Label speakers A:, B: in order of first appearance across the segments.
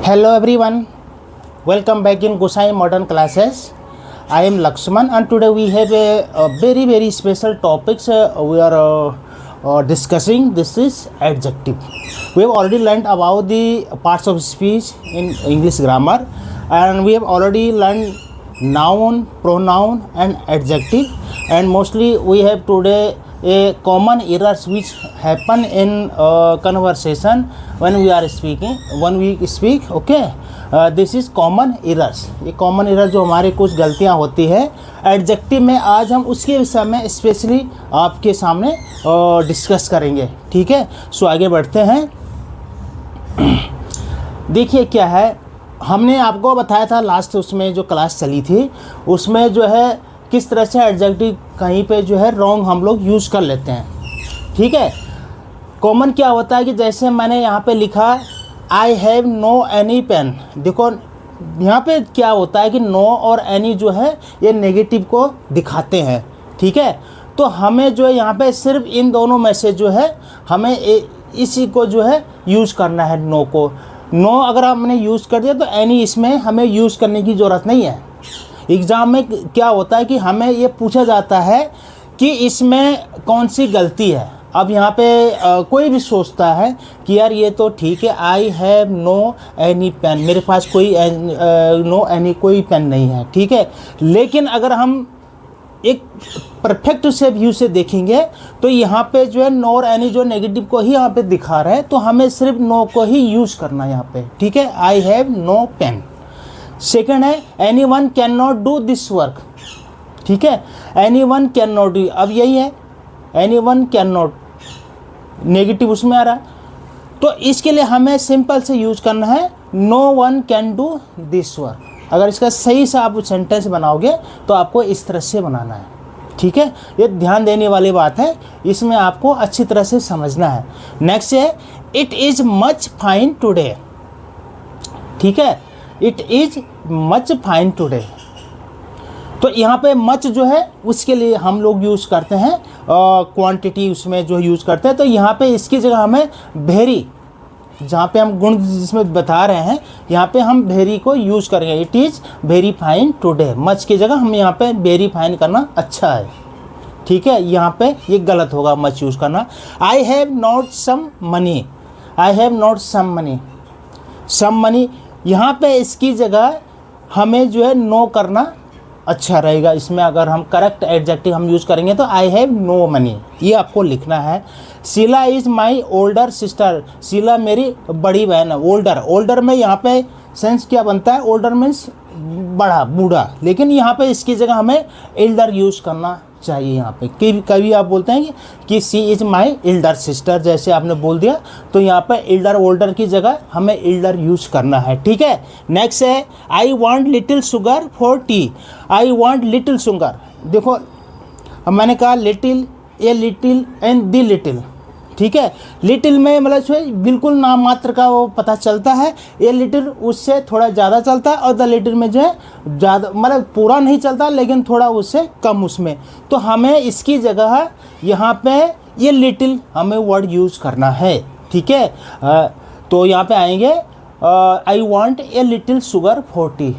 A: Hello everyone, welcome back in Gosai Modern Classes. I am Lakshman and today we have a very special topics we are discussing. This is adjective. We have already learned about the parts of speech in English grammar and we have already learned noun, pronoun and adjective, and mostly we have today a common errors which happen in conversation when we speak. Okay, this is common errors. ये common error जो हमारे कुछ गलतियाँ होती है adjective में, आज हम उसके विषय में स्पेशली आपके सामने डिस्कस करेंगे. ठीक है, सो आगे बढ़ते हैं. देखिए क्या है, हमने आपको बताया था लास्ट उसमें जो क्लास चली थी उसमें जो है किस तरह से एडजेक्टिव कहीं पे जो है रॉन्ग हम लोग यूज़ कर लेते हैं. ठीक है, कॉमन क्या होता है कि जैसे मैंने यहाँ पे लिखा I have no any pen. देखो यहाँ पे क्या होता है कि नो और एनी जो है ये नेगेटिव को दिखाते हैं. ठीक है, तो हमें जो है यहाँ पे सिर्फ इन दोनों में से जो है हमें इसी को जो है यूज़ करना है. नो को, नो अगर हमने यूज़ कर दिया तो एनी इसमें हमें यूज़ करने की ज़रूरत नहीं है. एग्ज़ाम में क्या होता है कि हमें ये पूछा जाता है कि इसमें कौन सी गलती है. अब यहाँ पे कोई भी सोचता है कि यार ये तो ठीक है, I have no any pen, मेरे पास कोई नो एनी कोई पेन नहीं है. ठीक है, लेकिन अगर हम एक परफेक्ट से व्यू से देखेंगे तो यहाँ पे जो है नो और एनी जो नेगेटिव को ही यहाँ पे दिखा रहे हैं, तो हमें सिर्फ नो को ही यूज़ करना है यहाँ पे. ठीक है, I have no pen. Second है anyone can not do this work. ठीक है, anyone can not do, अब यही है anyone can not, negative उसमें आ रहा है, तो इसके लिए हमें सिंपल से यूज़ करना है no one can do this work. अगर इसका सही से आप सेंटेंस बनाओगे तो आपको इस तरह से बनाना है. ठीक है, ये ध्यान देने वाली बात है, इसमें आपको अच्छी तरह से समझना है. नेक्स्ट है it is much fine today. ठीक है, it is much fine today, तो यहाँ पे मच जो है उसके लिए हम लोग यूज़ करते हैं क्वांटिटी उसमें जो यूज़ करते हैं. तो यहाँ पे इसकी जगह हमें वेरी, जहाँ पे हम गुण जिसमें बता रहे हैं यहाँ पे हम वेरी को यूज़ करेंगे. It is very fine today, much की जगह हम यहाँ पे वेरी फाइन करना अच्छा है. ठीक है, यहाँ पे ये गलत होगा मच यूज़ करना. I have not some money, I have not some money, some money, यहाँ पे इसकी जगह हमें जो है नो करना अच्छा रहेगा. इसमें अगर हम करेक्ट एडजेक्टिव हम यूज़ करेंगे तो आई हैव नो मनी ये आपको लिखना है. Sheela is my older sister, Sheela मेरी बड़ी बहन है. ओल्डर, ओल्डर में यहाँ पे सेंस क्या बनता है, ओल्डर मीन्स बड़ा, बूढ़ा, लेकिन यहाँ पे इसकी जगह हमें एल्डर यूज़ करना चाहिए. यहाँ पे कभी आप बोलते हैं कि सी इज़ माई एल्डर सिस्टर, जैसे आपने बोल दिया तो यहाँ पे एल्डर ओल्डर की जगह हमें एल्डर यूज़ करना है. ठीक है, नेक्स्ट है I want little sugar for T. I want little sugar, देखो अब मैंने कहा little, a little and the little. ठीक है, लिटिल में मतलब जो है बिल्कुल नाम मात्र का वो पता चलता है, ए लिटिल उससे थोड़ा ज़्यादा चलता है, और द लिटिल में जो है ज़्यादा मतलब पूरा नहीं चलता लेकिन थोड़ा उससे कम उसमें. तो हमें इसकी जगह यहाँ पे ये लिटिल हमें वर्ड यूज़ करना है. ठीक है, तो यहाँ पे आएंगे I want a little sugar for T.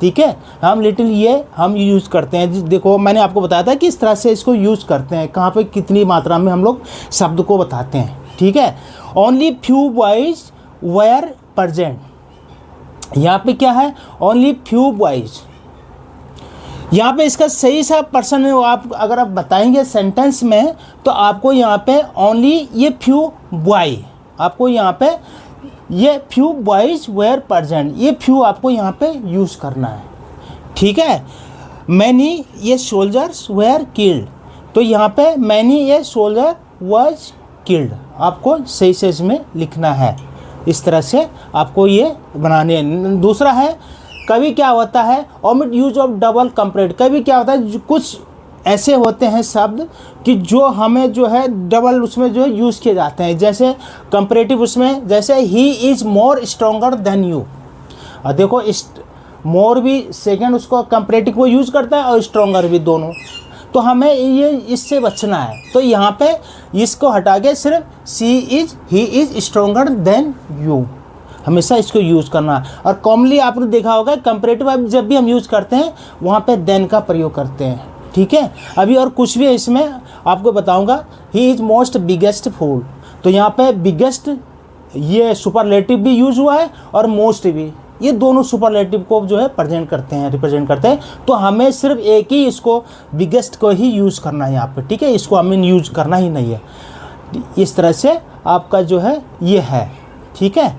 A: ठीक है, हम लिटिल ये हम यूज़ करते हैं. देखो मैंने आपको बताया था कि इस तरह से इसको यूज़ करते हैं, कहाँ पे कितनी मात्रा में हम लोग शब्द को बताते हैं. ठीक है, only few boys were present, यहाँ पे क्या है ओनली फ्यू बॉयज़. यहाँ पे इसका सही सा पर्सन आप अगर आप बताएंगे सेंटेंस में तो आपको यहाँ पे ओनली ये फ्यू बॉय, आपको यहाँ पे ये फ्यू बॉयज़ वेयर प्रेजेंट, ये फ्यू आपको यहाँ पे यूज़ करना है. ठीक है, मैनी ये सोल्जर्स वेयर किल्ड, तो यहाँ पे मैनी ये सोल्जर वाज किल्ड आपको सही से इसमें लिखना है. इस तरह से आपको ये बनाने. दूसरा है कभी क्या होता है omit use of double comparative. कभी क्या होता है कुछ ऐसे होते हैं शब्द कि जो हमें जो है डबल उसमें जो यूज़ किए जाते हैं, जैसे कंपेरेटिव उसमें जैसे ही is more stronger than you. देखो मोर भी सेकंड उसको कंपेरेटिव को यूज़ करता है और स्ट्रोंगर भी दोनों. तो हमें ये इससे बचना है. तो यहाँ पे इसको हटा के सिर्फ she is he is stronger than you हमेशा इसको यूज़ करना है। और कॉमनली आपने देखा होगा कंपैरेटिव वर्ब जब भी हम यूज़ करते हैं वहाँ पे देन का प्रयोग करते हैं, ठीक है। अभी और कुछ भी इसमें आपको बताऊंगा। ही इज़ मोस्ट बिगेस्ट फूल, तो यहाँ पे बिगेस्ट ये सुपरलेटिव भी यूज़ हुआ है और मोस्ट भी, ये दोनों सुपरलेटिव को जो है प्रेजेंट करते हैं, रिप्रेजेंट करते हैं। तो हमें सिर्फ एक ही इसको बिगेस्ट को ही यूज़ करना है यहाँ पे, ठीक है। इसको हमें यूज़ करना ही नहीं है। इस तरह से आपका जो है ये है, ठीक है।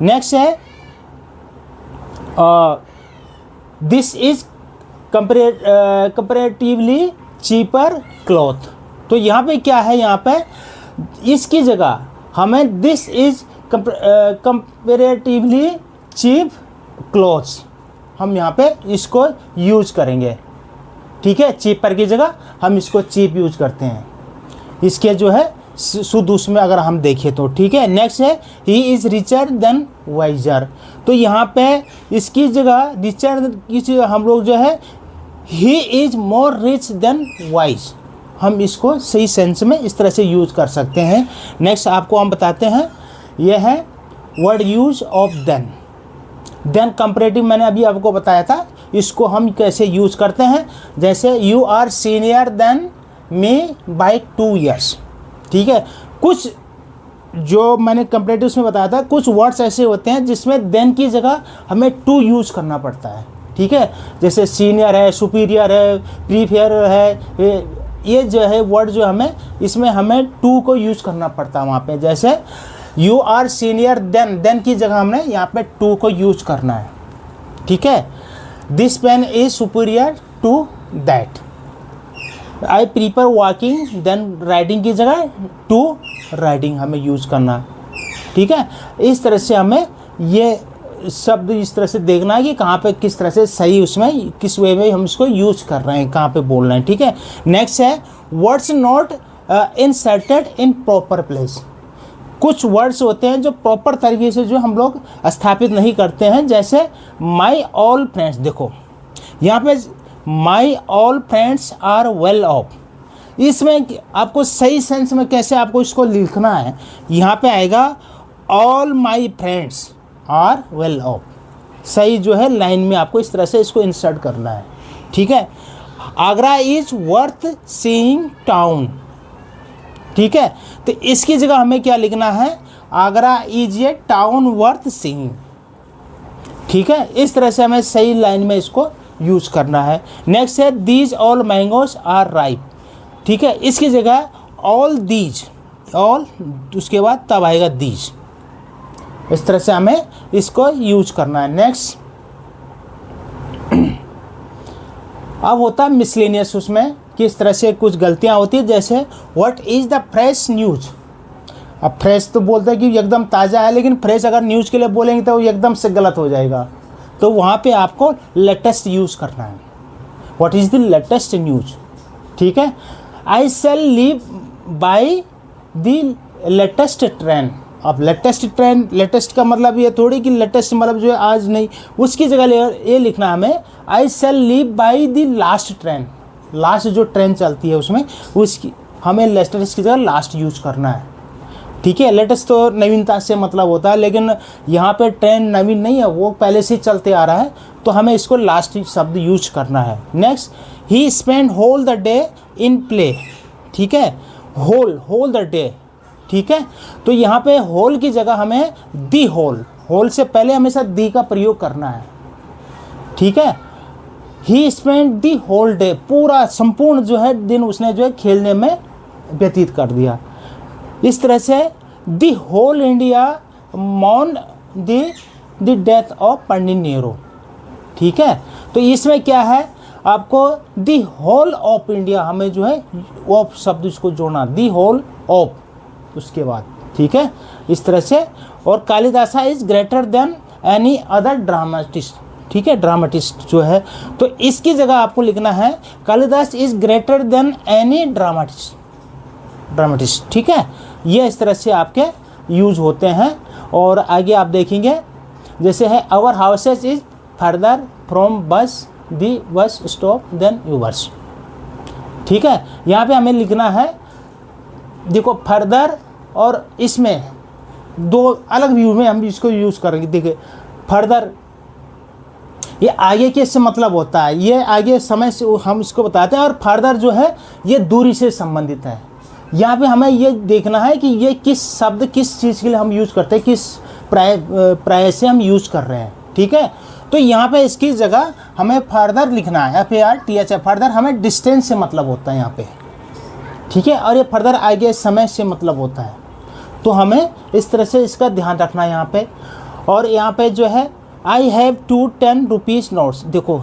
A: नेक्स्ट है this is comparatively cheaper cloth. तो यहाँ पे क्या है, यहाँ पे इसकी जगह हमें this is comparatively cheap clothes, हम यहाँ पे इसको यूज करेंगे, ठीक है। चीपर की जगह हम इसको चीप यूज करते हैं, इसके जो है शुद्ध उसमें अगर हम देखें तो, ठीक है। नेक्स्ट है he is richer than wiser. तो यहाँ पे इसकी जगह रिचर की जगह हम लोग जो है he is more rich than wise, हम इसको सही सेंस में इस तरह से यूज कर सकते हैं। नेक्स्ट आपको हम बताते हैं, यह है word use of than. Then comparative मैंने अभी आपको बताया था, इसको हम कैसे यूज करते हैं। जैसे you are senior than me by 2 years, ठीक है। कुछ जो मैंने कंपैरेटिव में बताया था, कुछ वर्ड्स ऐसे होते हैं जिसमें देन की जगह हमें टू यूज करना पड़ता है, ठीक है। जैसे सीनियर है, सुपीरियर है, प्रीफियर है, ये जो है वर्ड जो हमें इसमें हमें टू को यूज करना पड़ता है वहाँ पे। जैसे you are senior than, than की जगह हमने यहाँ पे टू को यूज करना है, ठीक है। This pen is superior to that. I prefer walking than riding की जगह टू राइडिंग हमें यूज करना, ठीक है। इस तरह से हमें ये शब्द इस तरह से देखना है कि कहाँ पे किस तरह से सही, उसमें किस वे में हम इसको यूज कर रहे हैं, कहाँ पे बोल रहे हैं, ठीक है। नेक्स्ट है words not inserted in proper place. कुछ वर्ड्स होते हैं जो प्रॉपर तरीके से जो हम लोग स्थापित नहीं करते हैं। जैसे माई ऑल फ्रेंड्स, देखो यहाँ पे my all friends are well off, इसमें आपको सही सेंस में कैसे आपको इसको लिखना है, यहाँ पे आएगा all my friends are well off, सही जो है लाइन में आपको इस तरह से इसको इंसर्ट करना है, ठीक है। Agra is worth seeing town, ठीक है। तो इसकी जगह हमें क्या लिखना है, Agra is a town worth seeing, ठीक है। इस तरह से हमें सही लाइन में इसको यूज करना है। नेक्स्ट है these all mangoes are ripe, ठीक है। इसकी जगह ऑल दीज, ऑल उसके बाद तब आएगा दीज, इस तरह से हमें इसको यूज करना है। नेक्स्ट अब होता है मिसलेनियस, उसमें किस तरह से कुछ गलतियां होती है। जैसे what is the fresh news, अब फ्रेश तो बोलते हैं कि एकदम ताज़ा है, लेकिन फ्रेश अगर न्यूज़ के लिए बोलेंगे तो वो एकदम से गलत हो जाएगा, तो वहाँ पे आपको लेटेस्ट यूज़ करना है। What is the latest news, ठीक है। I shall live by the latest trend. अब लेटेस्ट ट्रेंड, लेटेस्ट का मतलब ये थोड़ी कि लेटेस्ट मतलब जो है आज नहीं, उसकी जगह ये लिखना हमें I shall live by the last trend, last जो ट्रेंड चलती है उसमें उसकी हमें लेटेस्ट की जगह लास्ट यूज करना है, ठीक है। लेटेस्ट तो नवीनता से मतलब होता है, लेकिन यहाँ पे ट्रेंड नवीन नहीं है, वो पहले से चलते आ रहा है, तो हमें इसको लास्ट शब्द यूज करना है। Next he spend whole the day in play, ठीक है। होल द डे, ठीक है। तो यहाँ पे होल की जगह हमें दी होल, होल से पहले हमेशा दी का प्रयोग करना है, ठीक है। ही स्पेंड दी होल डे, पूरा संपूर्ण जो है दिन उसने जो है खेलने में व्यतीत कर दिया। इस तरह से the whole India mourn the death of Pandit Nehru, ठीक है। तो इसमें क्या है, आपको दी होल ऑफ इंडिया हमें जो है ऑफ शब्द इसको जोड़ना, दी होल ऑफ उसके बाद, ठीक है। इस तरह से और Kalidasa is greater than any other dramatist, ठीक है। ड्रामेटिस्ट जो है, तो इसकी जगह आपको लिखना है Kalidas is greater than any dramatist, ठीक है। ये इस तरह से आपके यूज होते हैं। और आगे आप देखेंगे जैसे है our houses is further from bus the bus stop then yours, ठीक है। यहाँ पे हमें लिखना है, देखो फर्दर और इसमें दो अलग व्यू में हम इसको यूज़ करेंगे। देखिए फर्दर, ये आगे के से मतलब होता है, ये आगे समय से हम इसको बताते हैं, और फर्दर जो है ये दूरी से संबंधित है। यहाँ पे हमें ये देखना है कि ये किस शब्द किस चीज़ के लिए हम यूज़ करते हैं, किस प्राय से हम यूज़ कर रहे हैं। ठीक है, तो यहाँ पे इसकी जगह हमें फर्दर लिखना है, FARTH। फर्दर हमें डिस्टेंस से मतलब होता है यहाँ पे। ठीक है, और ये फर्दर आगे समय से मतलब होता है, तो हमें इस तरह से इसका ध्यान रखना है यहाँ पे। और यहाँ पे जो है आई हैव 2 10 रुपीज़ नोट्स, देखो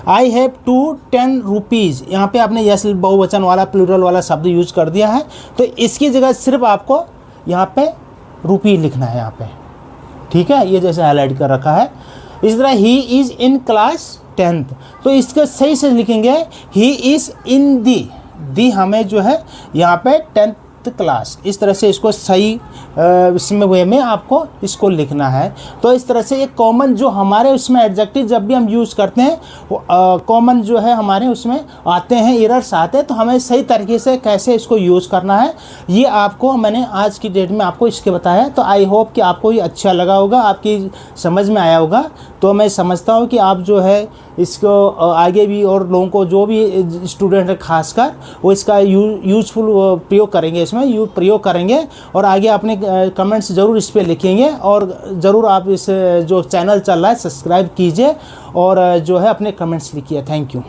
A: आई हैव 2 10 रुपीज़, यहाँ पे आपने यस बहुवचन वाला प्लूरल वाला शब्द यूज कर दिया है, तो इसकी जगह सिर्फ आपको यहाँ पे रुपी लिखना है यहाँ पे। ठीक है, ये जैसे हाईलाइट कर रखा है। इस तरह he is in class 10th, तो इसका सही से लिखेंगे ही इज़ इन दी हमें जो है यहाँ पे 10th क्लास, इस तरह से इसको सही इसमें वे में आपको इसको लिखना है। तो इस तरह से एक कॉमन जो हमारे उसमें एडजेक्टिव जब भी हम यूज़ करते हैं वो कॉमन जो है हमारे उसमें आते हैं, एरर्स आते हैं, तो हमें सही तरीके से कैसे इसको यूज़ करना है ये आपको मैंने आज की डेट में आपको इसके बताया। तो आई होप कि आपको ये अच्छा लगा होगा, आपकी समझ में आया होगा। तो मैं समझता हूँ कि आप जो है इसको आगे भी और लोगों को जो भी स्टूडेंट है खासकर वो इसका यूजफुल प्रयोग करेंगे, इसमें प्रयोग करेंगे, और आगे अपने कमेंट्स ज़रूर इस पर लिखेंगे। और ज़रूर आप इस जो चैनल चल रहा है सब्सक्राइब कीजिए और जो है अपने कमेंट्स लिखिए। Thank you.